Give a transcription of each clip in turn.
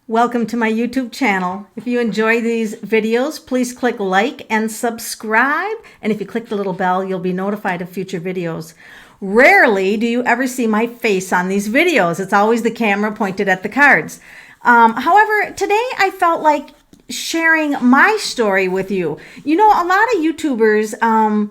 Welcome to my YouTube channel. If you enjoy these videos, please click like and subscribe. And if you click the little bell, you'll be notified of future videos. Rarely do you ever see my face on these videos. It's always the camera pointed at the cards. However, today I felt like sharing my story with you. You know, a lot of YouTubers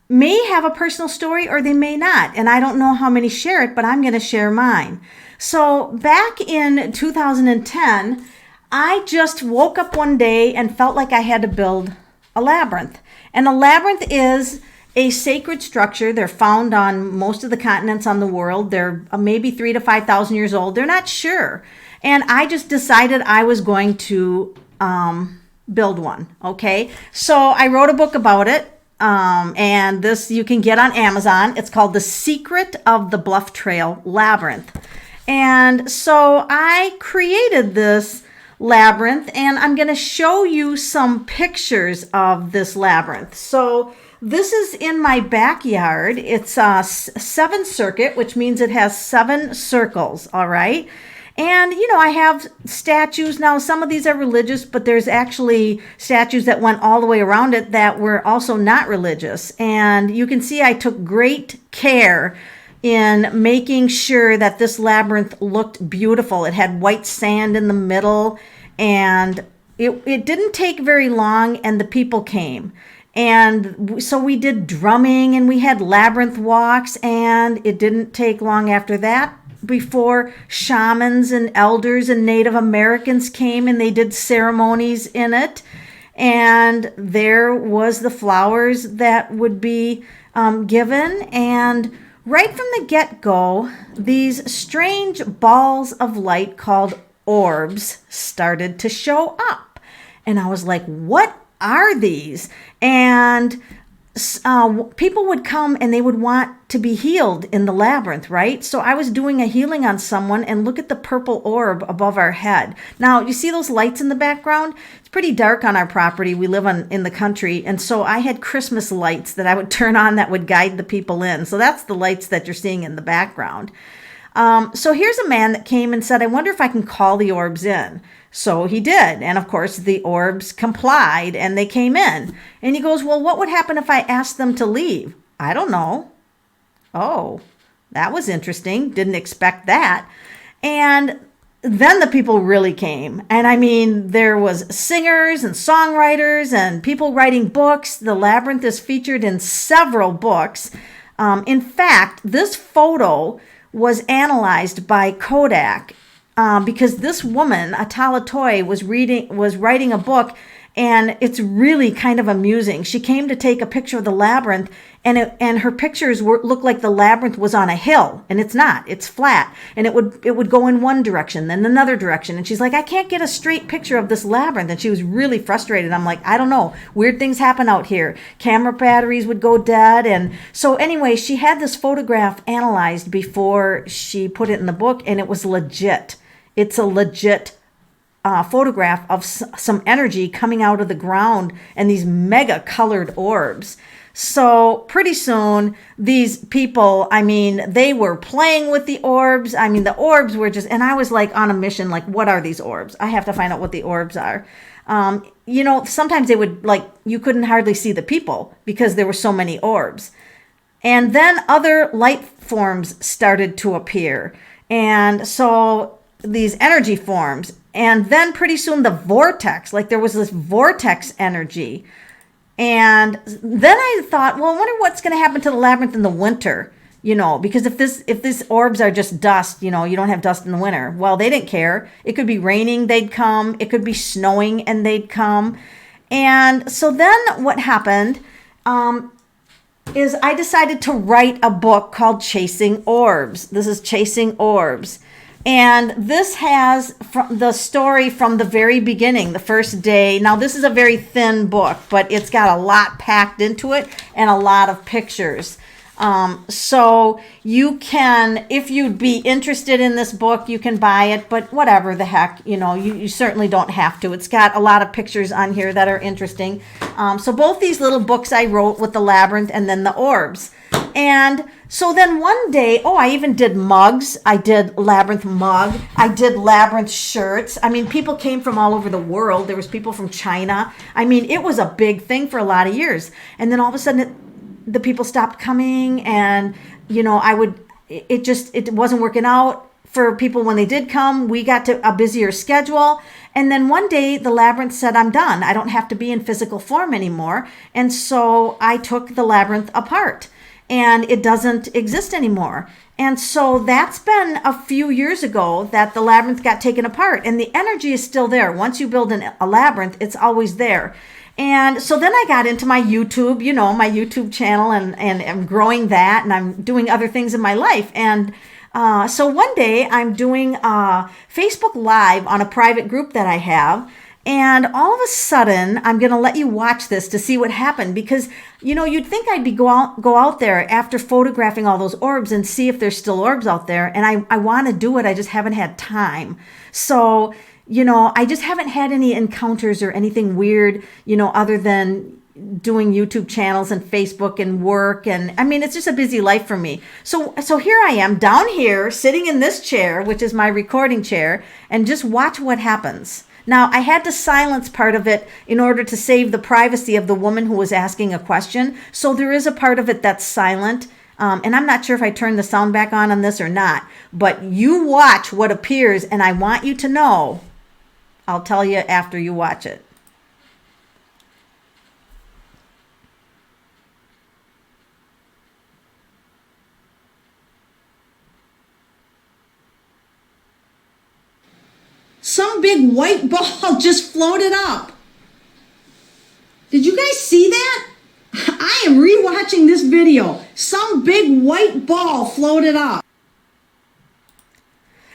may have a personal story or they may not. And I don't know how many share it, but I'm going to share mine. So back in 2010, I just woke up one day and felt like I had to build a labyrinth. And a labyrinth is a sacred structure. They're found on most of the continents on the world. They're maybe 3,000 to 5,000 years old. They're not sure. And I just decided I was going to build one. Okay. So I wrote a book about it. And this you can get on Amazon. It's called The Secret of the Bluff Trail Labyrinth. And so I created this labyrinth, and I'm going to show you some pictures of this labyrinth. So this is in my backyard. It's a 7 circuit, which means it has 7 circles. All right. And, you know, I have statues. Now, some of these are religious, but there's actually statues that went all the way around it that were also not religious. And you can see I took great care in making sure that this labyrinth looked beautiful. It had white sand in the middle, and it didn't take very long, and the people came. And so we did drumming, and we had labyrinth walks, and it didn't take long after that before shamans and elders and Native Americans came, and they did ceremonies in it. And there was the flowers that would be given. And right from the get-go, these strange balls of light called orbs started to show up. And I was like, what are these? And people would come and they would want to be healed in the labyrinth, right? So I was doing a healing on someone, and look at the purple orb above our head. Now, you see those lights in the background? It's pretty dark on our property. We live in the country. And so I had Christmas lights that I would turn on that would guide the people in. So that's the lights that you're seeing in the background. So here's a man that came and said, I wonder if I can call the orbs in. So he did. And of course, the orbs complied and they came in. And he goes, well, what would happen if I asked them to leave? I don't know. Oh, that was interesting. Didn't expect that. And then the people really came. And I mean, there was singers and songwriters and people writing books. The labyrinth is featured in several books. In fact, this photo was analyzed by Kodak because this woman, Atala Toy, was writing a book, and it's really kind of amusing. She came to take a picture of the labyrinth, and her pictures looked like the labyrinth was on a hill, and it's not. It's flat, and it would go in one direction, then another direction, and she's like, I can't get a straight picture of this labyrinth, and she was really frustrated. I'm like, I don't know. Weird things happen out here. Camera batteries would go dead, and so anyway, she had this photograph analyzed before she put it in the book, and it was legit. It's a legit photograph of some energy coming out of the ground and these mega colored orbs. So pretty soon, these people, I mean, they were playing with the orbs. I mean, the orbs were just, and I was like on a mission, like, what are these orbs? I have to find out what the orbs are. You know, sometimes they would, like, you couldn't hardly see the people because there were so many orbs. And then other light forms started to appear. And so these energy forms, and then pretty soon the vortex, like there was this vortex energy. And then I thought, well, I wonder what's going to happen to the labyrinth in the winter, you know, because if these orbs are just dust, you know, you don't have dust in the winter. Well, they didn't care. It could be raining, they'd come. It could be snowing, and they'd come. And so then what happened is I decided to write a book called Chasing Orbs. This is Chasing Orbs. And this has the story from the very beginning, the first day. Now, this is a very thin book, but it's got a lot packed into it and a lot of pictures. So you can, if you'd be interested in this book, you can buy it, but whatever the heck, you know, you certainly don't have to. It's got a lot of pictures on here that are interesting. So both these little books I wrote with the labyrinth and then the orbs. And so then one day, I even did mugs. I did Labyrinth mug. I did Labyrinth shirts. I mean, people came from all over the world. There was people from China. I mean, it was a big thing for a lot of years. And then all of a sudden, the people stopped coming, and it wasn't working out for people when they did come. We got to a busier schedule. And then one day the Labyrinth said, I'm done. I don't have to be in physical form anymore. And so I took the Labyrinth apart, and it doesn't exist anymore. And so that's been a few years ago that the Labyrinth got taken apart, and the energy is still there. Once you build a Labyrinth, it's always there. And so then I got into my YouTube, my YouTube channel, and I'm growing that, and I'm doing other things in my life. And so one day I'm doing Facebook Live on a private group that I have. And all of a sudden, I'm going to let you watch this to see what happened, because, you'd think I'd go out there after photographing all those orbs and see if there's still orbs out there. And I want to do it. I just haven't had time. So, I just haven't had any encounters or anything weird, other than doing YouTube channels and Facebook and work. And I mean, it's just a busy life for me. So here I am down here sitting in this chair, which is my recording chair, and just watch what happens. Now, I had to silence part of it in order to save the privacy of the woman who was asking a question. So there is a part of it that's silent. And I'm not sure if I turned the sound back on this or not, but you watch what appears, and I want you to know. I'll tell you after you watch it. Some big white ball just floated up. Did you guys see that? I am rewatching this video. Some big white ball floated up.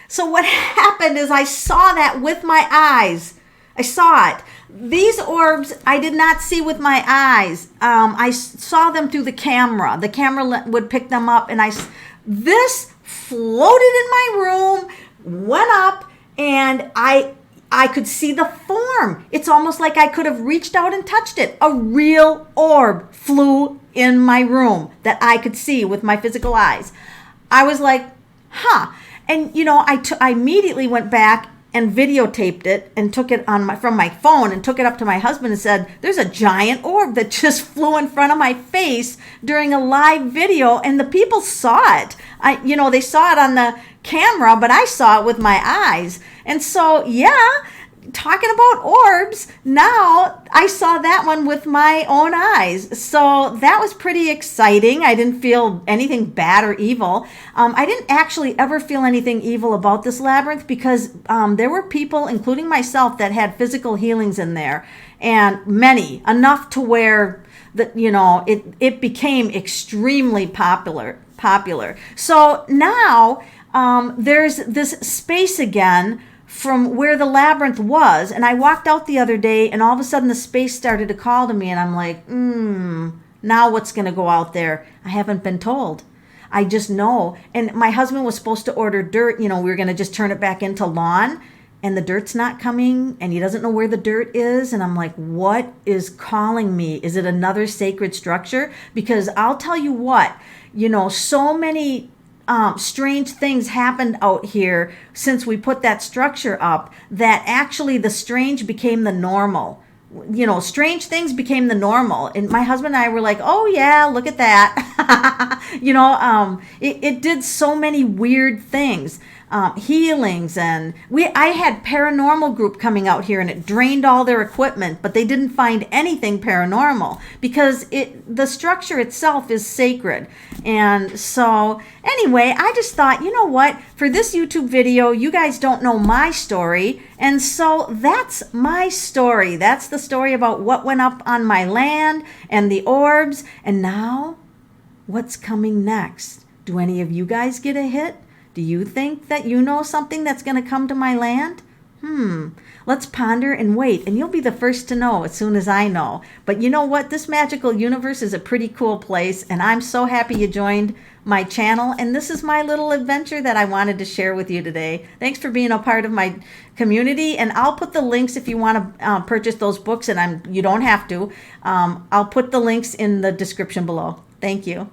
So what happened is I saw that with my eyes. I saw it. These orbs I did not see with my eyes. I saw them through the camera. The camera would pick them up, and this floated in my room, went up, and I could see the form. It's almost like I could have reached out and touched it. A real orb flew in my room that I could see with my physical eyes. I was like, huh. And, I immediately went back and videotaped it and took it from my phone and took it up to my husband and said, there's a giant orb that just flew in front of my face during a live video, and the people saw it. They saw it on the camera, but I saw it with my eyes. And so, talking about orbs, now I saw that one with my own eyes. So that was pretty exciting. I didn't feel anything bad or evil. I didn't actually ever feel anything evil about this Labyrinth, because there were people, including myself, that had physical healings in there, and many, enough to where that it became extremely popular. So now there's this space again from where the Labyrinth was. And I walked out the other day, and all of a sudden the space started to call to me, and I'm like, now what's going to go out there? I haven't been told. I just know. And my husband was supposed to order dirt. We were going to just turn it back into lawn, and the dirt's not coming, and he doesn't know where the dirt is. And I'm like, what is calling me? Is it another sacred structure? Because I'll tell you what, so many strange things happened out here since we put that structure up, that actually the strange became the normal. Strange things became the normal. And my husband and I were like, oh yeah, look at that. It did so many weird things. Healings, and I had Paranormal group coming out here, and it drained all their equipment, but they didn't find anything paranormal because the structure itself is sacred. And so anyway, I just thought, you know what, for this YouTube video, you guys don't know my story, and so that's my story. That's the story about what went up on my land and the orbs. And now what's coming next? Do any of you guys get a hit? Do you think that you know something that's going to come to my land? Let's ponder and wait, and you'll be the first to know as soon as I know. But you know what? This magical universe is a pretty cool place, and I'm so happy you joined my channel, and this is my little adventure that I wanted to share with you today. Thanks for being a part of my community, and I'll put the links if you want to purchase those books, and you don't have to. I'll put the links in the description below. Thank you.